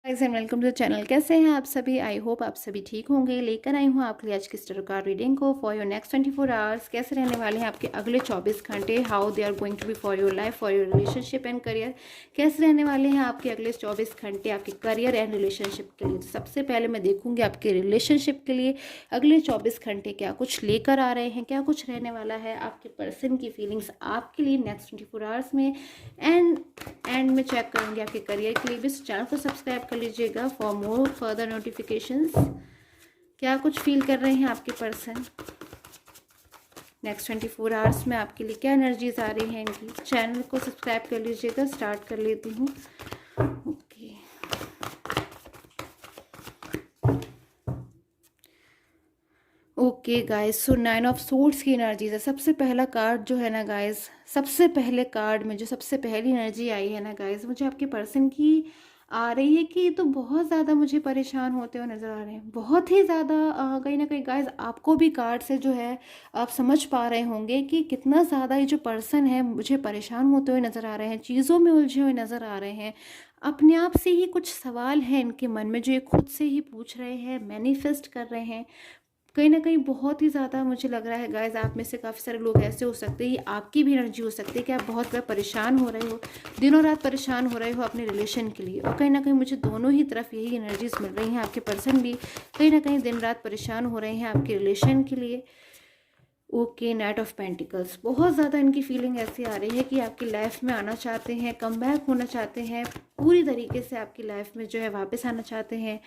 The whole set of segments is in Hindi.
Guys and welcome to the channel. कैसे हैं आप सभी? आई होप आप सभी ठीक होंगे। लेकर आई हूँ आपके लिए आज की स्टार कार्ड रीडिंग को फॉर योर नेक्स्ट 24 आवर्स। कैसे रहने वाले हैं आपके अगले 24 घंटे, how they are going to be for your life, for your relationship and career. कैसे रहने वाले हैं आपके अगले 24 घंटे आपके करियर एंड रिलेशनशिप के लिए। तो सबसे पहले मैं देखूंगी आपके रिलेशनशिप के लिए अगले 24 घंटे क्या कुछ लेकर आ रहे हैं, क्या कुछ रहने वाला है आपके पर्सन की फीलिंग्स आपके लिए नेक्स्ट 24 आवर्स में। एंड में चेक करूंगी आपके करियर के लिए भी। चैनल को सब्सक्राइब कर लीजिएगा फॉर मोर फर्दर नोटिफिकेशंस। क्या कुछ फील कर रहे हैं आपके पर्सन नेक्स्ट 24 आवर्स में आपके लिए, क्या एनर्जीज आ रही हैं इनकी। चैनल को सब्सक्राइब कर लीजिएगा। स्टार्ट कर लेती हूँ। Okay, okay guys, so 9 of swords की एनर्जीज है। सबसे पहला कार्ड जो है ना गाइस, सबसे पहले कार्ड में जो सबसे पहली एनर्जी आई है ना गाइस, मुझे आपके पर्सन की आ रही है कि ये तो बहुत ज़्यादा मुझे परेशान होते हुए नज़र आ रहे हैं, बहुत ही ज़्यादा। कहीं ना कहीं गाइस आपको भी कार्ड से जो है आप समझ पा रहे होंगे कि कितना ज़्यादा ये जो पर्सन है मुझे परेशान होते हुए नज़र आ रहे हैं, चीज़ों में उलझे हुए नज़र आ रहे हैं। अपने आप से ही कुछ सवाल हैं इनके मन में जो ये खुद से ही पूछ रहे हैं, मैनिफेस्ट कर रहे हैं। कहीं ना कहीं बहुत ही ज़्यादा मुझे लग रहा है गाइज, आप में से काफ़ी सारे लोग ऐसे हो सकते हैं, ये आपकी भी एनर्जी हो सकती है कि आप बहुत ज़्यादा परेशान हो रहे हो, दिनों रात परेशान हो रहे हो अपने रिलेशन के लिए। और कहीं ना कहीं मुझे दोनों ही तरफ यही एनर्जीज मिल रही हैं। आपके पर्सन भी कहीं ना कहीं दिन रात परेशान हो रहे हैं आपके रिलेशन के लिए। ओके, नाइट ऑफ पेंटिकल्स, बहुत ज़्यादा इनकी फीलिंग ऐसी आ रही है कि आपकी लाइफ में आना चाहते हैं, कम बैक होना चाहते हैं, पूरी तरीके से आपकी लाइफ में जो है वापस आना चाहते हैं।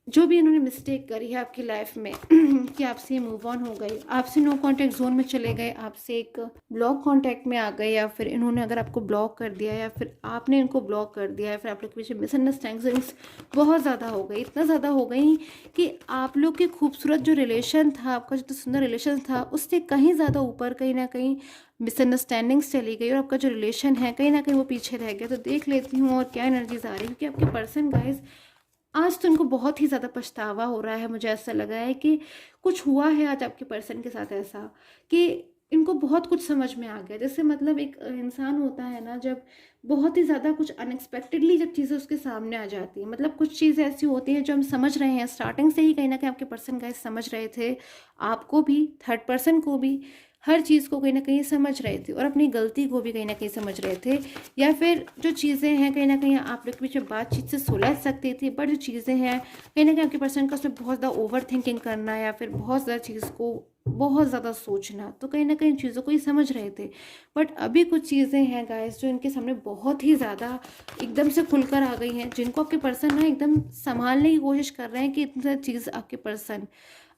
जो भी इन्होंने मिस्टेक करी है आपकी लाइफ में कि आपसे मूव ऑन हो गए, आपसे नो कांटेक्ट जोन में चले गए, आपसे एक ब्लॉक कांटेक्ट में आ गए, या फिर इन्होंने अगर आपको ब्लॉक कर दिया या फिर आपने इनको ब्लॉक कर दिया, या फिर आप लोग के पीछे मिसअंडरस्टैंडिंग्स बहुत ज़्यादा हो गई, इतना ज़्यादा हो गई कि आप लोग की खूबसूरत जो रिलेशन था, आपका जो सुंदर रिलेशन था, उससे कहीं ज़्यादा ऊपर कहीं ना कहीं मिसअंडरस्टैंडिंग्स चली गई और आपका जो रिलेशन है कहीं ना कहीं वो पीछे रह गया। तो देख लेती हूँ और क्या एनर्जीज आ रही है, क्योंकि आपके पर्सन गाइज आज तो इनको बहुत ही ज़्यादा पछतावा हो रहा है। मुझे ऐसा लगा है कि कुछ हुआ है आज आपके पर्सन के साथ ऐसा कि इनको बहुत कुछ समझ में आ गया। जैसे मतलब एक इंसान होता है ना, जब बहुत ही ज़्यादा कुछ अनएक्सपेक्टेडली जब चीज़ें उसके सामने आ जाती हैं, मतलब कुछ चीज़ें ऐसी होती हैं जो हम समझ रहे हैं स्टार्टिंग से ही, कहीं ना कहीं आपके पर्सन गाइस समझ रहे थे, आपको भी, थर्ड पर्सन को भी, हर चीज़ को कहीं ना कहीं समझ रहे थे और अपनी गलती को भी कहीं ना कहीं समझ रहे थे। या फिर जो चीज़ें हैं कहीं ना कहीं आप लोग के बीच में बातचीत से सुलझ सकती थी, बट जो चीज़ें हैं कहीं ना कहीं आपके पर्सन का उसमें बहुत ज़्यादा ओवर थिंकिंग करना या फिर बहुत ज़्यादा चीज़ को बहुत ज़्यादा सोचना, तो कहीं ना कहीं चीज़ों को ही समझ रहे थे। बट अभी कुछ चीज़ें हैं गाइस जो इनके सामने बहुत ही ज़्यादा एकदम से खुलकर आ गई हैं, जिनको आपके पर्सन ना एकदम संभालने की कोशिश कर रहे हैं कि इतनी सारी चीज़ आपके पर्सन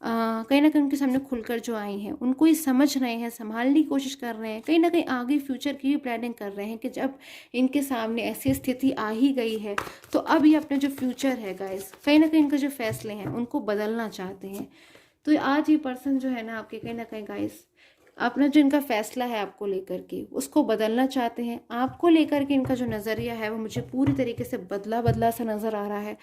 कहीं ना कहीं उनके सामने खुलकर जो आई हैं उनको ही समझ रहे हैं, संभालने की कोशिश कर रहे हैं, कहीं ना कहीं आगे फ्यूचर की भी प्लानिंग कर रहे हैं कि जब इनके सामने ऐसी स्थिति आ ही गई है तो अब ये अपने जो फ्यूचर है गाइस, कहीं ना कहीं इनके जो फैसले हैं उनको बदलना चाहते हैं। तो आज ये पर्सन जो है ना आपके कहीं ना कहीं गाइस अपना जो इनका फैसला है आपको लेकर के उसको बदलना चाहते हैं। आपको लेकर के इनका जो नज़रिया है वो मुझे पूरी तरीके से बदला बदला सा नज़र आ रहा है।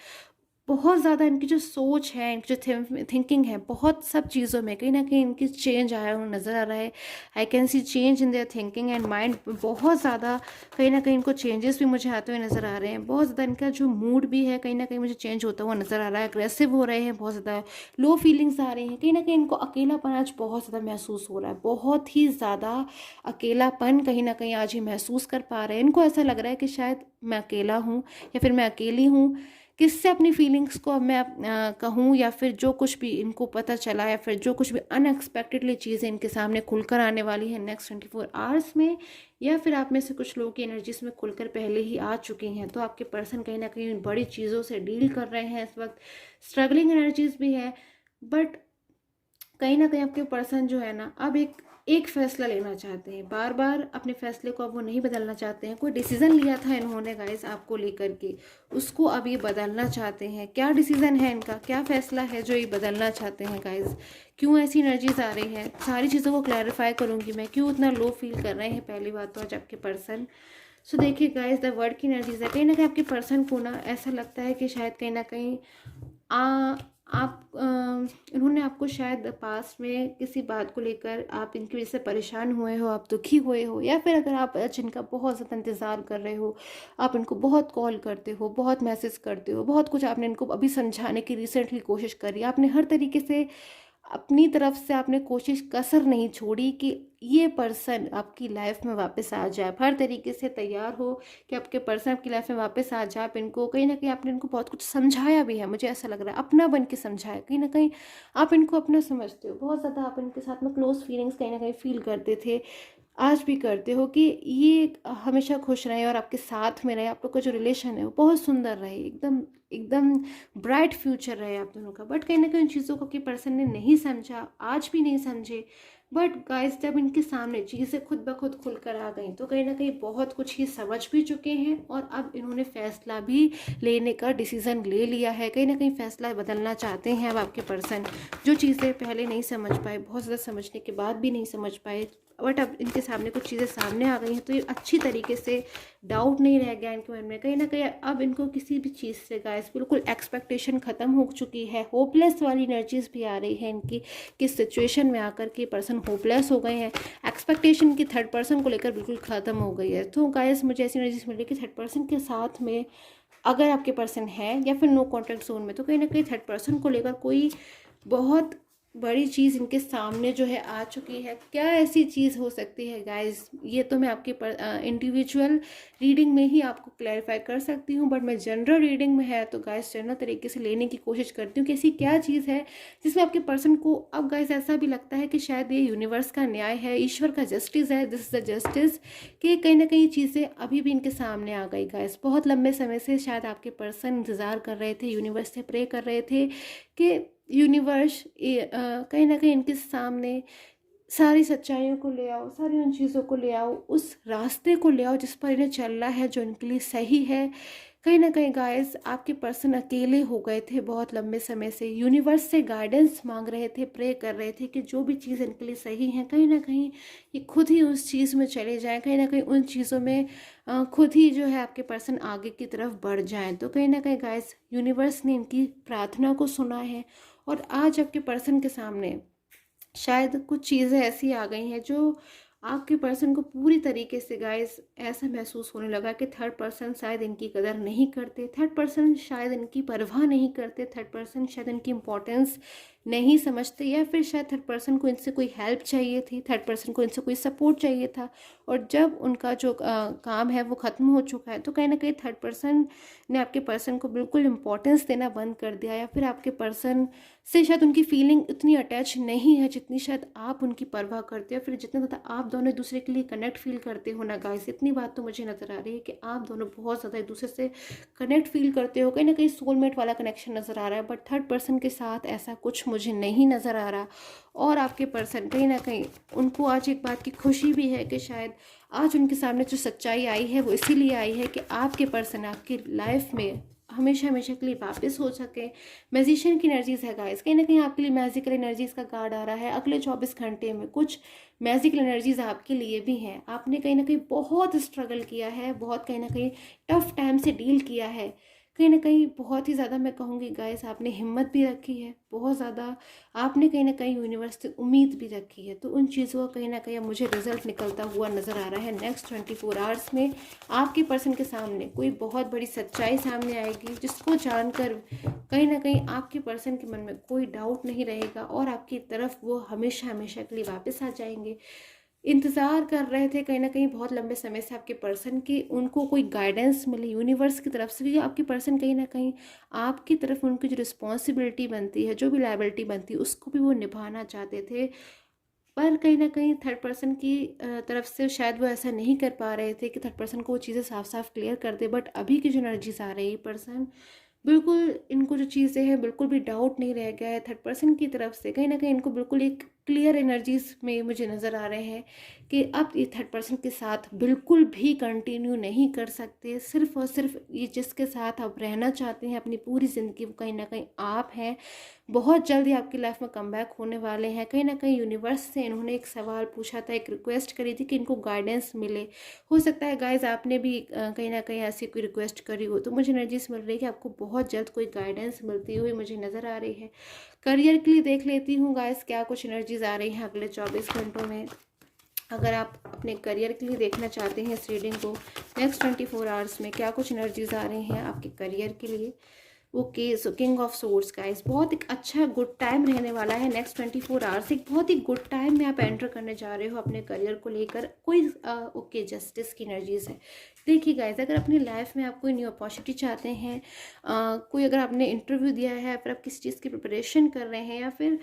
बहुत ज़्यादा इनकी जो सोच है, इनकी जो थिंकिंग है, बहुत सब चीज़ों में कहीं ना कहीं इनकी चेंज आया हुआ नज़र आ रहा है। I can see change in their thinking and mind. बहुत ज़्यादा कहीं ना कहीं इनको चेंजेस भी मुझे आते हुए नज़र आ रहे हैं। बहुत ज़्यादा इनका जो मूड भी है कहीं ना कहीं मुझे चेंज होता हुआ नज़र आ रहा है। अग्रेसिव हो रहे हैं, बहुत ज़्यादा लो फीलिंग्स आ रही हैं, कहीं ना कहीं इनको अकेलापन आज बहुत ज़्यादा महसूस हो रहा है, बहुत ही ज़्यादा अकेलापन कहीं ना कहीं आज ही महसूस कर पा रहे हैं। इनको ऐसा लग रहा है कि शायद मैं अकेला हूँ या फिर मैं अकेली हूँ, किससे अपनी फीलिंग्स को अब मैं कहूँ, या फिर जो कुछ भी इनको पता चला या फिर जो कुछ भी अनएक्सपेक्टेडली चीज़ें इनके सामने खुलकर आने वाली है नेक्स्ट 24 आवर्स में, या फिर आप में से कुछ लोगों की एनर्जीज में खुलकर पहले ही आ चुकी हैं। तो आपके पर्सन कहीं ना कहीं बड़ी चीज़ों से डील कर रहे हैं इस वक्त, स्ट्रगलिंग एनर्जीज भी है। बट कहीं ना कहीं आपके पर्सन जो है ना अब एक फैसला लेना चाहते हैं, बार बार अपने फैसले को अब वो नहीं बदलना चाहते हैं। कोई डिसीजन लिया था इन्होंने गाइस आपको लेकर के, उसको अब ये बदलना चाहते हैं। क्या डिसीजन है इनका, क्या फैसला है जो ये बदलना चाहते हैं गाइस? क्यों ऐसी एनर्जीज आ रही है, सारी चीज़ों को क्लैरिफाई करूंगी मैं, क्यों इतना लो फील कर रहे हैं पहली बात तो आज आपके पर्सन। सो देखिए गाइस, द वर्ड की एनर्जीज है, कहीं ना कहीं आपके पर्सन को ना ऐसा लगता है कि शायद कहीं ना कहीं आप इन्होंने आपको शायद पास में किसी बात को लेकर आप इनकी वजह से परेशान हुए हो, आप दुखी हुए हो, या फिर अगर आप जिनका बहुत ज़्यादा इंतज़ार कर रहे हो, आप इनको बहुत कॉल करते हो, बहुत मैसेज करते हो, बहुत कुछ आपने इनको अभी समझाने की रिसेंटली कोशिश करी, आपने हर तरीके से अपनी तरफ से आपने कोशिश कसर नहीं छोड़ी कि ये पर्सन आपकी लाइफ में वापस आ जाए, हर तरीके से तैयार हो कि आपके पर्सन आपकी लाइफ में वापस आ जाए। आप इनको कहीं ना कहीं आपने इनको बहुत कुछ समझाया भी है, मुझे ऐसा लग रहा है अपना बन के समझाया, कहीं ना कहीं आप इनको अपना समझते हो, बहुत ज़्यादा आप इनके साथ में क्लोज फीलिंग्स कहीं ना कहीं फील करते थे, आज भी करते हो कि ये हमेशा खुश रहे और आपके साथ में रहे, आप लोग का जो रिलेशन है वो बहुत सुंदर रहे, एकदम एकदम ब्राइट फ्यूचर रहे आप दोनों का। बट कहीं ना कहीं उन चीज़ों को कि पर्सन ने नहीं समझा, आज भी नहीं समझे। बट गाइस जब इनके सामने चीज़ें खुद ब खुद खुल कर आ गई तो कहीं ना कहीं बहुत कुछ ही समझ भी चुके हैं और अब इन्होंने फैसला भी लेने का डिसीज़न ले लिया है, कहीं ना कहीं फैसला बदलना चाहते हैं अब आपके पर्सन। जो चीज़ें पहले नहीं समझ पाए, बहुत ज़्यादा समझने के बाद भी नहीं समझ पाए, बट अब इनके सामने कुछ चीज़ें सामने आ गई हैं तो ये अच्छी तरीके से डाउट नहीं रह गया इनके मन में, कहीं ना कहीं अब इनको किसी भी चीज़ से गाइस बिल्कुल एक्सपेक्टेशन ख़त्म हो चुकी है, होपलेस वाली एनर्जीज भी आ रही है इनकी, किस सिचुएशन में आकर के पर्सन होपलेस हो गए हैं, एक्सपेक्टेशन की थर्ड पर्सन को लेकर बिल्कुल ख़त्म हो गई है। तो गाइस मुझे ऐसी एनर्जीज मिल रही है कि थर्ड पर्सन के साथ में अगर आपके पर्सन है या फिर नो कॉन्टैक्ट जोन में, तो कहीं ना कहीं थर्ड पर्सन को लेकर कोई बहुत बड़ी चीज़ इनके सामने जो है आ चुकी है। क्या ऐसी चीज़ हो सकती है गाइस, ये तो मैं आपके इंडिविजुअल रीडिंग में ही आपको क्लैरिफाई कर सकती हूँ, बट मैं जनरल रीडिंग में है तो गाइस जनरल तरीके से लेने की कोशिश करती हूँ कि ऐसी क्या चीज़ है जिसमें आपके पर्सन को अब गाइस ऐसा भी लगता है कि शायद ये यूनिवर्स का न्याय है, ईश्वर का जस्टिस है, दिस इज़ द जस्टिस, कि कहीं ना कहीं चीज़ें अभी भी इनके सामने आ गई गाइस। बहुत लंबे समय से शायद आपके पर्सन इंतज़ार कर रहे थे, यूनिवर्स से प्रे कर रहे थे कि यूनिवर्स कहीं ना कहीं इनके सामने सारी सच्चाइयों को ले आओ, सारी उन चीज़ों को ले आओ, उस रास्ते को ले आओ जिस पर इन्हें चलना है, जो इनके लिए सही है। कहीं ना कहीं गाइस आपके पर्सन अकेले हो गए थे बहुत लंबे समय से, यूनिवर्स से गाइडेंस मांग रहे थे, प्रे कर रहे थे कि जो भी चीज़ इनके लिए सही है कहीं ना कहीं ये खुद ही उस चीज़ में चले जाएं, कहीं ना कहीं उन चीज़ों में खुद ही जो है आपके पर्सन आगे की तरफ बढ़ जाएं। तो कहीं ना कहीं गाइस यूनिवर्स ने इनकी प्रार्थना को सुना है और आज आपके पर्सन के सामने शायद कुछ चीज़ें ऐसी आ गई हैं जो आपके पर्सन को पूरी तरीके से गाइस ऐसा महसूस होने लगा कि थर्ड पर्सन शायद इनकी कदर नहीं करते, थर्ड पर्सन शायद इनकी परवाह नहीं करते, थर्ड पर्सन शायद इनकी इम्पोर्टेंस नहीं समझते, या फिर शायद थर्ड पर्सन को इनसे कोई हेल्प चाहिए थी, थर्ड पर्सन को इनसे कोई सपोर्ट चाहिए था, और जब उनका जो काम है वो ख़त्म हो चुका है तो कहीं ना कहीं थर्ड पर्सन ने आपके पर्सन को बिल्कुल इम्पोर्टेंस देना बंद कर दिया, या फिर आपके पर्सन से शायद उनकी फीलिंग इतनी अटैच नहीं है जितनी शायद आप उनकी परवाह करते हो, फिर जितना ज़्यादा आप दोनों एक दूसरे के लिए कनेक्ट फील करते हो ना गाइस। इतनी बात तो मुझे नज़र आ रही है कि आप दोनों बहुत ज़्यादा एक दूसरे से कनेक्ट फील करते हो, कहीं ना कहीं सोलमेट वाला कनेक्शन नज़र आ रहा है, बट थर्ड पर्सन के साथ ऐसा कुछ मुझे नहीं नज़र आ रहा। और आपके पर्सन कहीं ना कहीं उनको आज एक बात की खुशी भी है कि शायद आज उनके सामने जो सच्चाई आई है वो इसीलिए आई है कि आपके पर्सन आपकी लाइफ में हमेशा हमेशा के लिए वापस हो सके। मैजिशियन की एनर्जीज है गाइस, कहीं ना कहीं आपके लिए मैजिकल एनर्जीज का कार्ड आ रहा है। अगले 24 घंटे में कुछ मैजिकल एनर्जीज आपके लिए भी हैं। आपने कहीं ना कहीं बहुत स्ट्रगल किया है, बहुत कहीं ना कहीं टफ टाइम से डील किया है, कहीं ना कहीं बहुत ही ज़्यादा मैं कहूँगी गाइस आपने हिम्मत भी रखी है, बहुत ज़्यादा आपने कहीं ना कहीं यूनिवर्स से उम्मीद भी रखी है। तो उन चीज़ों का कहीं ना कहीं मुझे रिजल्ट निकलता हुआ नज़र आ रहा है। नेक्स्ट 24 आवर्स में आपके पर्सन के सामने कोई बहुत बड़ी सच्चाई सामने आएगी जिसको जानकर कहीं ना कहीं आपके पर्सन के मन में कोई डाउट नहीं रहेगा और आपकी तरफ वो हमेशा हमेशा के लिए वापस आ जाएंगे। इंतज़ार कर रहे थे कहीं ना कहीं बहुत लंबे समय से आपके पर्सन की, उनको कोई गाइडेंस मिले यूनिवर्स की तरफ से, क्योंकि आपके पर्सन कहीं ना कहीं आपकी तरफ उनकी जो रिस्पॉन्सिबिलिटी बनती है, जो भी लायबिलिटी बनती है, उसको भी वो निभाना चाहते थे। पर कहीं ना कहीं थर्ड पर्सन की तरफ से शायद वो ऐसा नहीं कर पा रहे थे कि थर्ड पर्सन को वो चीज़ें साफ साफ क्लियर कर दे। बट अभी की जो एनर्जीज आ रही है पर्सन बिल्कुल इनको जो चीज़ें हैं बिल्कुल भी डाउट नहीं रह गया है थर्ड पर्सन की तरफ से, कहीं ना कहीं इनको बिल्कुल एक क्लियर एनर्जीज में मुझे नज़र आ रहे हैं कि अब ये थर्ड पर्सन के साथ बिल्कुल भी कंटिन्यू नहीं कर सकते। सिर्फ और सिर्फ ये जिसके साथ आप रहना चाहते हैं अपनी पूरी ज़िंदगी वो कहीं ना कहीं आप हैं, बहुत जल्दी आपकी लाइफ में कमबैक होने वाले हैं। कहीं ना कहीं यूनिवर्स से इन्होंने एक सवाल पूछा था, एक रिक्वेस्ट करी थी कि इनको गाइडेंस मिले। हो सकता है गाइज आपने भी कहीं ना कहीं ऐसी कोई रिक्वेस्ट करी हो। तो मुझे एनर्जीज मिल रही है कि आपको बहुत जल्द कोई गाइडेंस मिलती हुई मुझे नज़र आ रही है। करियर के लिए देख लेती हूँ गाइज क्या कुछ एनर्जीज आ रही हैं अगले 24 घंटों में। अगर आप अपने करियर के लिए देखना चाहते हैं इस रीडिंग को, नेक्स्ट 24 आवर्स में क्या कुछ एनर्जीज आ रही हैं आपके करियर के लिए। Okay, so king of swords guys, बहुत एक अच्छा गुड टाइम रहने वाला है नेक्स्ट 24 आवर्स। एक बहुत ही गुड टाइम में आप एंटर करने जा रहे हो अपने करियर को लेकर। कोई ओके जस्टिस की एनर्जीज है। देखिए गाइस, अगर अपनी लाइफ में आप कोई न्यू अपॉर्चुनिटी चाहते हैं, कोई अगर आपने इंटरव्यू दिया है, फिर आप किसी चीज़ की प्रिपरेशन कर रहे हैं, या फिर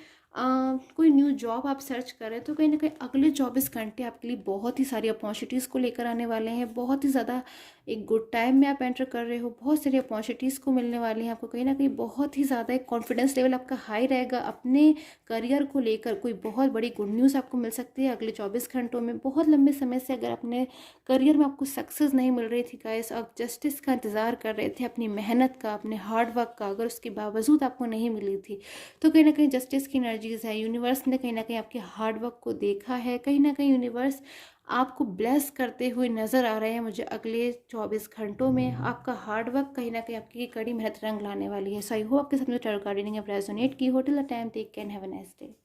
कोई न्यू जॉब आप सर्च कर रहे हैं, तो कहीं ना कहीं अगले 24 घंटे आपके लिए बहुत ही सारी अपॉर्चुनिटीज़ को लेकर आने वाले हैं। बहुत ही ज़्यादा एक गुड टाइम में आप एंटर कर रहे हो, बहुत सारी अपॉर्चुनिटीज़ को मिलने वाली हैं आपको। कहीं ना कहीं बहुत ही ज़्यादा एक कॉन्फिडेंस लेवल आपका हाई रहेगा अपने करियर को लेकर। कोई बहुत बड़ी गुड न्यूज़ आपको मिल सकती है अगले 24 घंटों में। बहुत लंबे समय से अगर अपने करियर में आपको सक्सेस नहीं मिल रही थी गाइस, आप जस्टिस का इंतज़ार कर रहे थे, अपनी मेहनत का, अपने हार्ड वर्क का, अगर उसके बावजूद आपको नहीं मिली थी, तो कहीं ना कहीं जस्टिस की एनर्जीज है। यूनिवर्स ने कहीं ना कहीं आपके हार्ड वर्क को देखा है। कहीं ना कहीं यूनिवर्स आपको ब्लेस करते हुए नज़र आ रहे हैं मुझे अगले 24 घंटों में। आपका हार्ड वर्क कहीं ना कहीं आपकी कड़ी मेहनत रंग लाने वाली है। सो आई होप आपके साथ में टैरो कार्ड रीडिंग रेजोनेट की। Hotel time take can have a nice day.